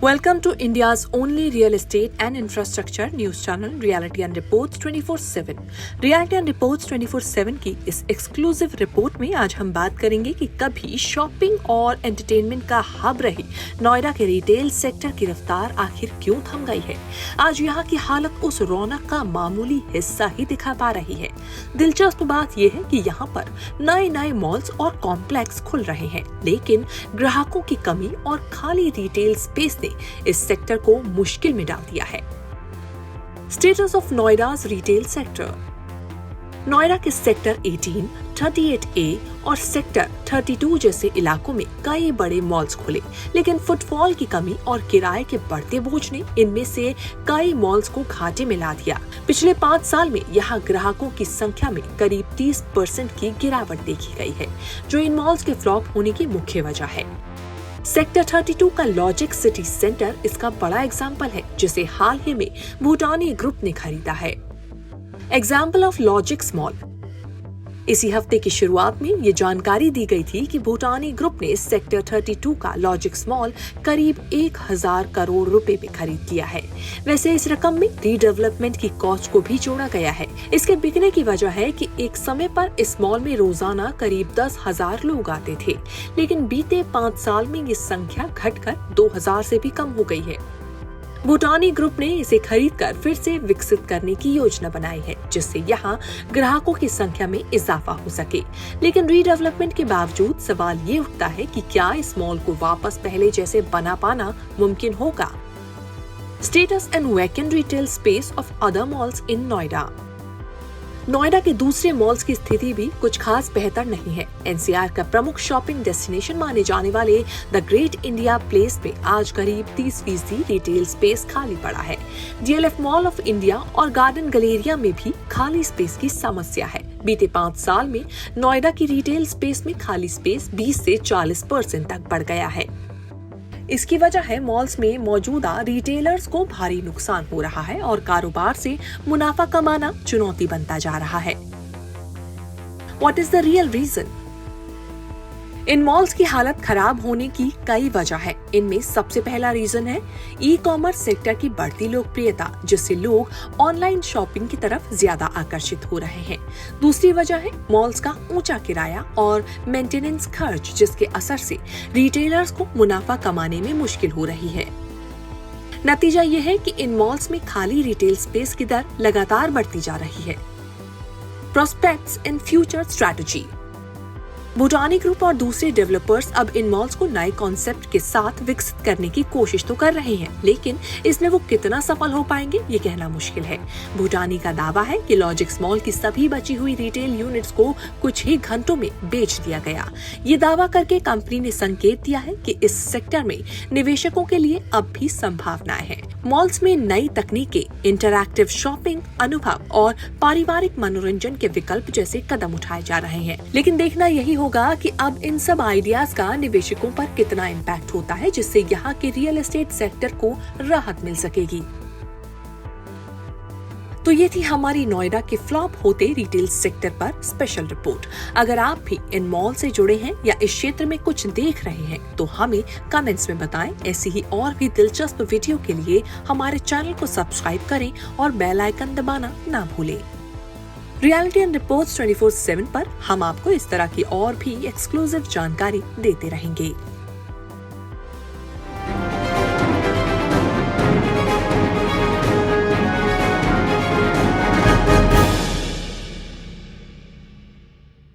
Welcome to India's only real estate and infrastructure news channel, Reality and Reports 24/7। Reality and Reports 24/7 की इस exclusive report में आज हम बात करेंगे कि कभी शॉपिंग और एंटरटेनमेंट का हब रही नोएडा के रिटेल सेक्टर की रफ्तार आखिर क्यों थम गई है। आज यहाँ की हालत उस रौनक का मामूली हिस्सा ही दिखा पा रही है। दिलचस्प बात यह है कि यहाँ पर नए मॉल्स और कॉम्प्लेक्स खुल रहे हैं, लेकिन ग्राहकों की कमी और खाली रिटेल स्पेस इस सेक्टर को मुश्किल में डाल दिया है। Status of Noida's retail sector. Noida के सेक्टर 18, 38A और सेक्टर 32 जैसे इलाकों में कई बड़े मॉल्स खुले, लेकिन फुटफॉल की कमी और किराए के बढ़ते बोझ ने इनमें से कई मॉल्स को घाटे में ला दिया। पिछले 5 साल में यहाँ ग्राहकों की संख्या में करीब 30% की गिरावट देखी गई है, जो इन मॉल्स के फ्लॉप होने की मुख्य वजह है। सेक्टर 32 का लॉजिक सिटी सेंटर इसका बड़ा एग्जाम्पल है, जिसे हाल ही में भूटानी ग्रुप ने खरीदा है। Example of logics mall. इसी हफ्ते की शुरुआत में ये जानकारी दी गई थी कि भूटानी ग्रुप ने सेक्टर 32 का लॉजिक्स मॉल करीब 1000 करोड़ रुपए में खरीद लिया है। वैसे इस रकम में रीडेवलपमेंट की कॉस्ट को भी जोड़ा गया है। इसके बिकने की वजह है कि एक समय पर इस मॉल में रोजाना करीब 10,000 लोग आते थे, लेकिन बीते 5 साल में ये संख्या घटकर 2000 से भी कम हो गई है। भूटानी ग्रुप ने इसे खरीदकर फिर से विकसित करने की योजना बनाई है, जिससे यहाँ ग्राहकों की संख्या में इजाफा हो सके। लेकिन रीडेवलपमेंट के बावजूद सवाल ये उठता है कि क्या इस मॉल को वापस पहले जैसे बना पाना मुमकिन होगा। Status and vacant retail space of other malls in Noida. Noida के दूसरे मॉल्स की स्थिति भी कुछ खास बेहतर नहीं है। एनसीआर का प्रमुख शॉपिंग डेस्टिनेशन माने जाने वाले द ग्रेट इंडिया प्लेस में आज करीब 30% रिटेल स्पेस खाली पड़ा है। डीएलएफ मॉल ऑफ इंडिया और गार्डन गैलेरिया में भी खाली स्पेस की समस्या है। बीते 5 साल में नोएडा की रिटेल स्पेस में खाली स्पेस 20 से 40% तक बढ़ गया है। इसकी वजह है मॉल्स में मौजूदा रिटेलर्स को भारी नुकसान हो रहा है और कारोबार से मुनाफा कमाना चुनौती बनता जा रहा है। What is the real reason? In malls की हालत खराब होने की कई वजह है। इनमें सबसे पहला रीजन है ई कॉमर्स सेक्टर की बढ़ती लोकप्रियता, जिससे लोग ऑनलाइन शॉपिंग की तरफ ज्यादा आकर्षित हो रहे हैं। दूसरी वजह है मॉल्स का ऊंचा किराया और मेंटेनेंस खर्च, जिसके असर से रिटेलर्स को मुनाफा कमाने में मुश्किल हो रही है। नतीजा यह है कि इन मॉल्स में खाली रिटेल स्पेस की दर लगातार बढ़ती जा रही है। Prospects in future strategy. Bhutani group और दूसरे डेवलपर्स अब इन मॉल्स को नए कॉन्सेप्ट के साथ विकसित करने की कोशिश तो कर रहे हैं, लेकिन इसमें वो कितना सफल हो पाएंगे ये कहना मुश्किल है। भूटानी का दावा है कि लॉजिक्स मॉल की सभी बची हुई रिटेल यूनिट्स को कुछ ही घंटों में बेच दिया गया। ये दावा करके कंपनी ने संकेत दिया है कि इस सेक्टर में निवेशकों के लिए अब भी संभावनाएं हैं। मॉल्स में नई तकनीकें, इंटरैक्टिव शॉपिंग अनुभव और पारिवारिक मनोरंजन के विकल्प जैसे कदम उठाए जा रहे हैं, लेकिन देखना यही होगा कि अब इन सब आइडियाज का निवेशकों पर कितना इम्पैक्ट होता है, जिससे यहाँ के रियल एस्टेट सेक्टर को राहत मिल सकेगी। तो ये थी हमारी नोएडा के फ्लॉप होते रिटेल सेक्टर पर स्पेशल रिपोर्ट। अगर आप भी इन मॉल से जुड़े हैं या इस क्षेत्र में कुछ देख रहे हैं तो हमें कमेंट्स में बताएं। ऐसी ही और भी दिलचस्प वीडियो के लिए हमारे चैनल को सब्सक्राइब करें और बेल आइकन दबाना ना भूलें। रियलिटी एंड रिपोर्ट्स 24/7 पर हम आपको इस तरह की और भी एक्सक्लूसिव जानकारी देते रहेंगे।